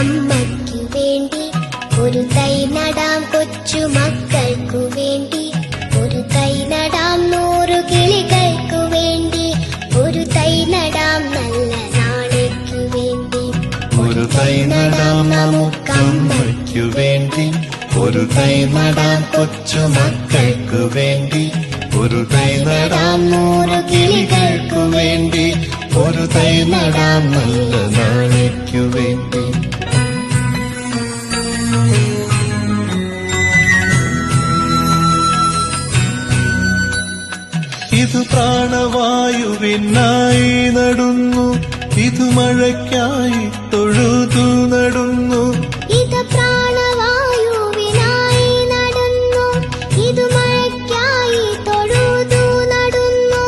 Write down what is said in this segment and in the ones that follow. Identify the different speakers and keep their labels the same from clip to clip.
Speaker 1: അമ്മയ്ക്കു വേണ്ടി ഒരു തൈ നടാം, കൊച്ചുമക്കൾക്കു വേണ്ടി ഒരു തൈ നടാം, 100 കിളികൾക്കു വേണ്ടി ഒരു തൈ നടാം, നല്ല നാളേക്കു വേണ്ടി.
Speaker 2: ഒരു തൈ നടാം നമുക്കമ്മയ്ക്കു വേണ്ടി, ഒരു തൈ നടാം കൊച്ചുമക്കൾക്കു വേണ്ടി ഒരു തൈ നടാം, 100 കിളികൾക്കു വേണ്ടി ഒരു തൈ നടാം, നല്ല നാളേക്കു വേണ്ടി. ഇത് പ്രാണവായുവിനായി നടുന്നു, ഇത് മഴയ്ക്കായി തൊഴുതു നടുന്നു.
Speaker 1: ഇത് പ്രാണവായുവിനായി നടുന്നു, ഇത് മഴയ്ക്കായി തൊഴുതു നടുന്നു.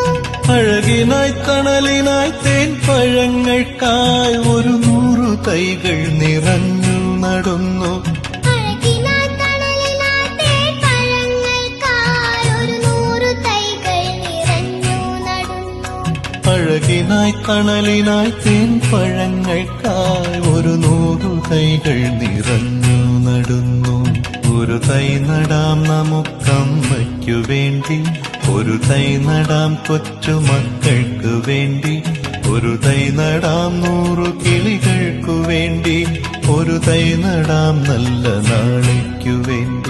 Speaker 2: അഴകിനായി തണലിനായി തേൻ പഴങ്ങൾക്കായി 100 തൈകൾ നിറഞ്ഞു നടുന്നു.
Speaker 1: അഴകിനായി തണലിനായി തേൻ പഴങ്ങൾക്കായി 100 തൈകൾ നിറഞ്ഞു നടുന്നു.
Speaker 2: അഴകിനായി തണലിനായി തേൻ പഴങ്ങൾക്കായി 100 തൈകൾ നിറഞ്ഞു നടുന്നു. ഒരു തൈ നടാം നമുക്കമ്മയ്ക്കു വേണ്ടി, ഒരു തൈ നടാം കൊച്ചുമക്കൾക്കു വേണ്ടി ഒരു തൈ നടാം, 100 കിളികൾക്കു വേണ്ടി ഒരു തൈ നടാം, നല്ല നാളേക്കു വേണ്ടി.